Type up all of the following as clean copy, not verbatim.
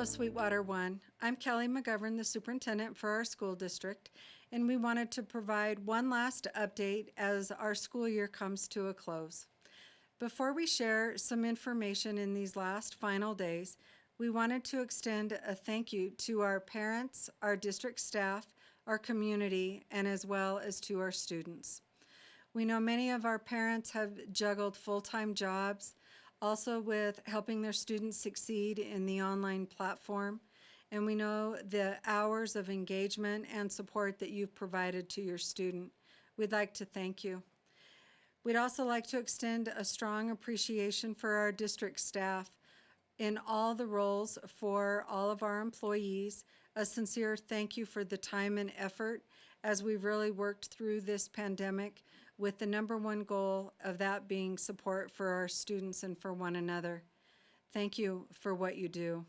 Hello, Sweetwater One. I'm Kelly McGovern, the superintendent for our school district, and we wanted to provide one last update as our school year comes to a close. Before we share some information in these last final days, we wanted to extend a thank you to our parents, our district staff, our community, and as well as to our students. We know many of our parents have juggled full-time jobs, also with helping their students succeed in the online platform. And we know the hours of engagement and support that you've provided to your student. We'd like to thank you. We'd also like to extend a strong appreciation for our district staff in all the roles for all of our employees. A sincere thank you for the time and effort as we've really worked through this pandemic, with the number one goal of that being support for our students and for one another. Thank you for what you do.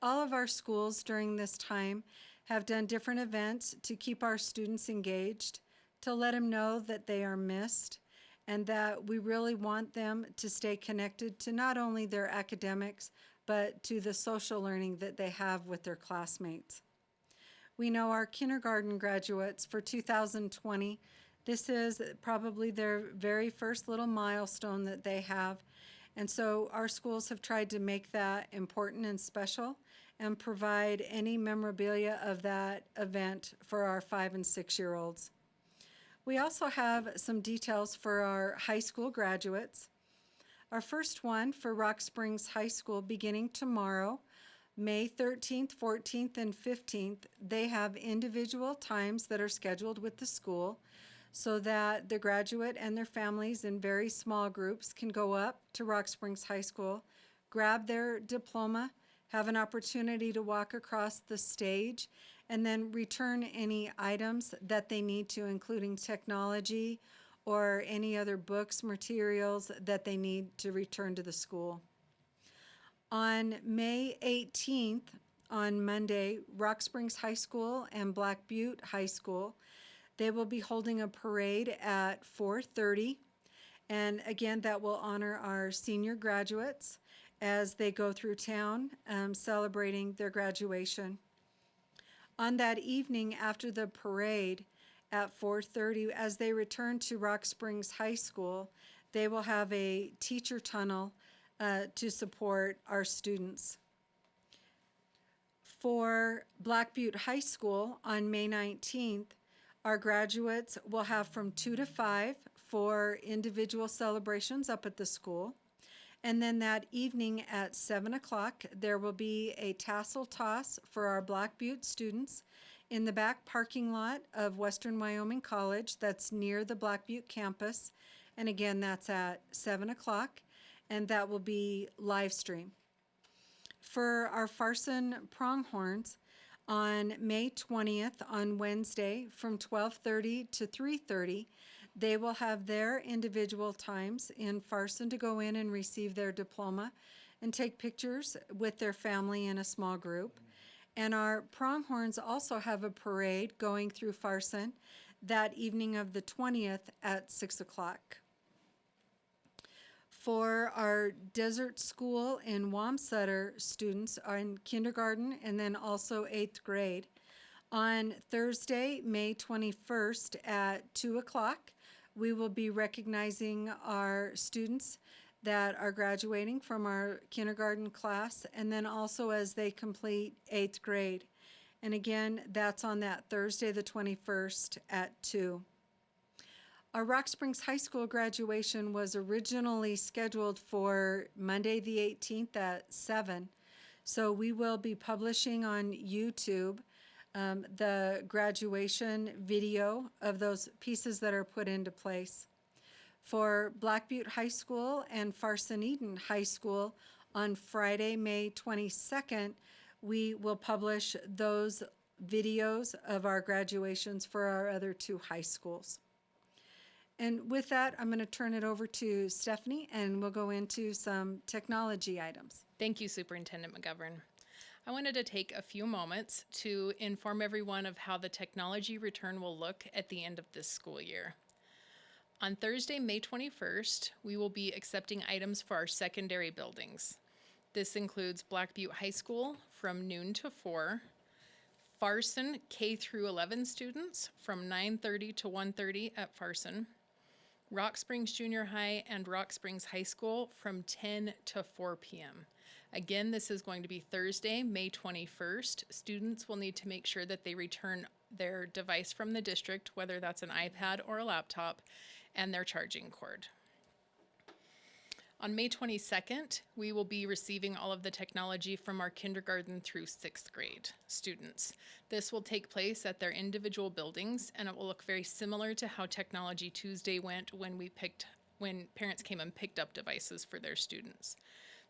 All of our schools during this time have done different events to keep our students engaged, to let them know that they are missed, and that we really want them to stay connected to not only their academics, but to the social learning that they have with their classmates. We know our kindergarten graduates for 2020, this is probably their very first little milestone that they have. And so our schools have tried to make that important and special and provide any memorabilia of that event for our 5- and 6-year-olds. We also have some details for our high school graduates. Our first one for Rock Springs High School beginning tomorrow, May 13th, 14th, and 15th, they have individual times that are scheduled with the school so that the graduate and their families in very small groups can go up to Rock Springs High School, grab their diploma, have an opportunity to walk across the stage, and then return any items that they need to, including technology or any other books, materials that they need to return to the school. On May 18th, on Monday, Rock Springs High School and Black Butte High School, they will be holding a parade at 4:30. And again, that will honor our senior graduates as they go through town celebrating their graduation. On that evening after the parade at 4:30, as they return to Rock Springs High School, they will have a teacher tunnel to support our students. For Black Butte High School on May 19th, our graduates will have from 2 to 5 for individual celebrations up at the school. And then that evening at 7 o'clock, there will be a tassel toss for our Black Butte students in the back parking lot of Western Wyoming College that's near the Black Butte campus. And again, that's at 7 o'clock, and that will be live stream. For our Farson Pronghorns, on May 20th, on Wednesday, from 12:30 to 3:30, they will have their individual times in Farson to go in and receive their diploma and take pictures with their family in a small group. And our Pronghorns also have a parade going through Farson that evening of the 20th at 6 o'clock. For our Desert School in Wamsutter students are in kindergarten and then also 8th grade. On Thursday, May 21st at 2 o'clock, we will be recognizing our students that are graduating from our kindergarten class, and then also as they complete 8th grade. And again, that's on that Thursday the 21st at 2. Our Rock Springs High School graduation was originally scheduled for Monday the 18th at 7. So we will be publishing on YouTube the graduation video of those pieces that are put into place. For Black Butte High School and Farson-Eden High School on Friday, May 22nd, we will publish those videos of our graduations for our other two high schools. And with that, I'm going to turn it over to Stephanie, and we'll go into some technology items. Thank you, Superintendent McGovern. I wanted to take a few moments to inform everyone of how the technology return will look at the end of this school year. On Thursday, May 21st, we will be accepting items for our secondary buildings. This includes Black Butte High School from noon to 4, Farson K through 11 students from 9:30 to 1:30 at Farson, Rock Springs Junior High and Rock Springs High School from 10 to 4 p.m. Again, this is going to be Thursday, May 21st. Students will need to make sure that they return their device from the district, whether that's an iPad or a laptop, and their charging cord. On May 22nd, we will be receiving all of the technology from our kindergarten through 6th grade students. This will take place at their individual buildings, and it will look very similar to how Technology Tuesday went when parents came and picked up devices for their students.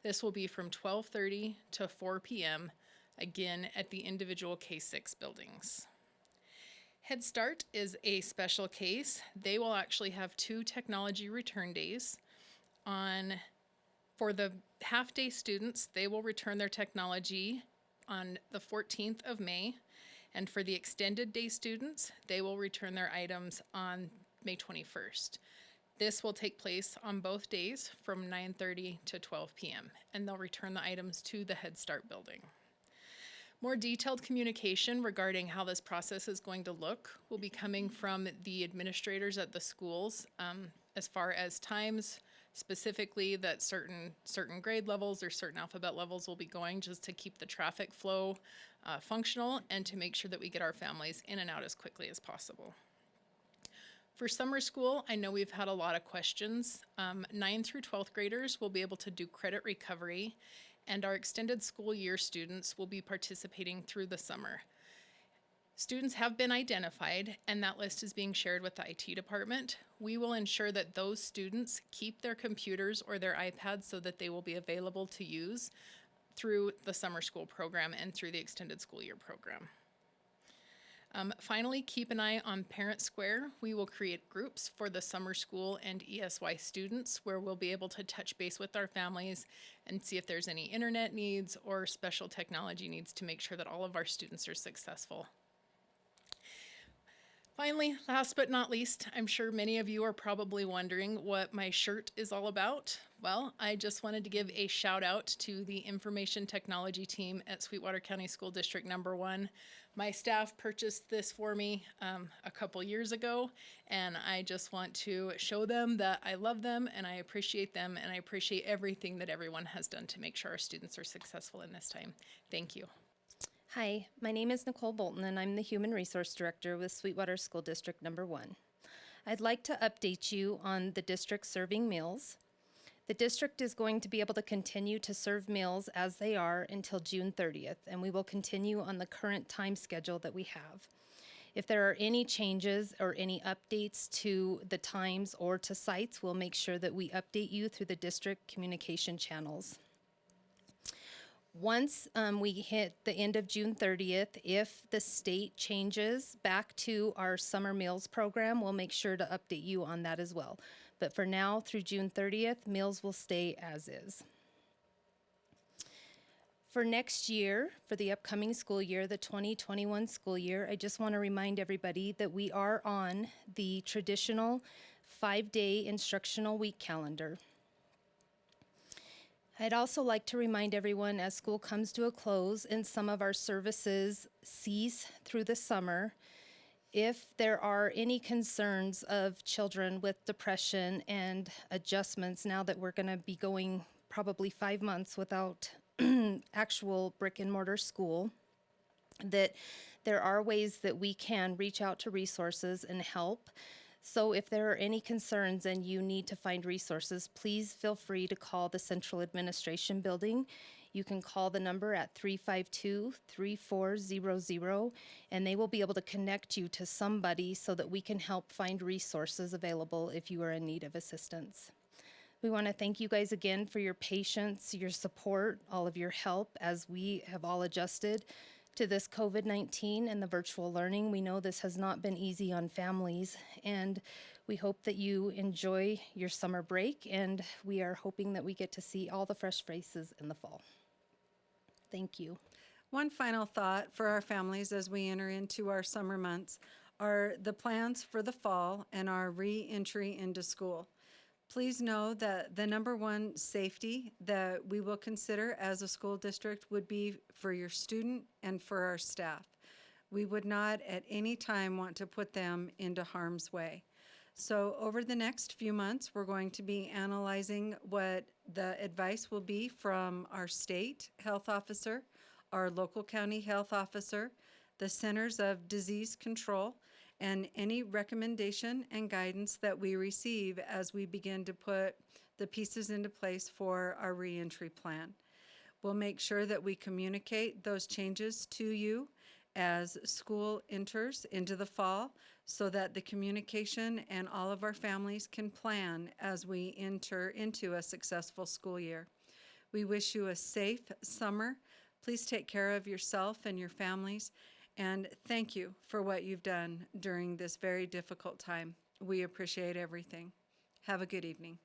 This will be from 12:30 to 4 p.m., again at the individual K-6 buildings. Head Start is a special case. They will actually have 2 technology return days. For the half-day students, they will return their technology on the 14th of May, and for the extended day students, they will return their items on May 21st. This will take place on both days from 9:30 to 12 p.m., and they'll return the items to the Head Start building. More detailed communication regarding how this process is going to look will be coming from the administrators at the schools, as far as times, specifically that certain grade levels or certain alphabet levels will be going, just to keep the traffic flow functional and to make sure that we get our families in and out as quickly as possible. For summer school, I know we've had a lot of questions. 9th through 12th graders will be able to do credit recovery, and our extended school year students will be participating through the summer. Students have been identified, and that list is being shared with the IT department. We will ensure that those students keep their computers or their iPads so that they will be available to use through the summer school program and through the extended school year program. Finally, keep an eye on Parent Square. We will create groups for the summer school and ESY students where we'll be able to touch base with our families and see if there's any internet needs or special technology needs to make sure that all of our students are successful. Finally, last but not least, I'm sure many of you are probably wondering what my shirt is all about. Well, I just wanted to give a shout out to the information technology team at Sweetwater County School District Number 1. My staff purchased this for me a couple years ago, and I just want to show them that I love them and I appreciate them, and I appreciate everything that everyone has done to make sure our students are successful in this time. Thank you. Hi, my name is Nicole Bolton, and I'm the Human Resource Director with Sweetwater School District Number 1. I'd like to update you on the district serving meals. The district is going to be able to continue to serve meals as they are until June 30th, and we will continue on the current time schedule that we have. If there are any changes or any updates to the times or to sites, we'll make sure that we update you through the district communication channels. Once we hit the end of June 30th, if the state changes back to our summer meals program, we'll make sure to update you on that as well. But for now, through June 30th, meals will stay as is. For next year, for the upcoming school year, the 2021 school year, I just want to remind everybody that we are on the traditional 5-day instructional week calendar. I'd also like to remind everyone, as school comes to a close and some of our services cease through the summer, if there are any concerns of children with depression and adjustments, now that we're going to be going probably 5 months without actual brick and mortar school, that there are ways that we can reach out to resources and help. So if there are any concerns and you need to find resources, please feel free to call the Central Administration Building. You can call the number at 352-3400, and they will be able to connect you to somebody so that we can help find resources available if you are in need of assistance. We want to thank you guys again for your patience, your support, all of your help as we have all adjusted to this COVID-19 and the virtual learning. We know this has not been easy on families, and we hope that you enjoy your summer break, and we are hoping that we get to see all the fresh faces in the fall. Thank you. One final thought for our families as we enter into our summer months are the plans for the fall and our re-entry into school. Please know that the number one safety that we will consider as a school district would be for your student and for our staff. We would not at any time want to put them into harm's way. So over the next few months, we're going to be analyzing what the advice will be from our state health officer, our local county health officer, the Centers of Disease Control, and any recommendation and guidance that we receive as we begin to put the pieces into place for our reentry plan. We'll make sure that we communicate those changes to you as school enters into the fall so that the communication and all of our families can plan as we enter into a successful school year. We wish you a safe summer. Please take care of yourself and your families, and thank you for what you've done during this very difficult time. We appreciate everything. Have a good evening.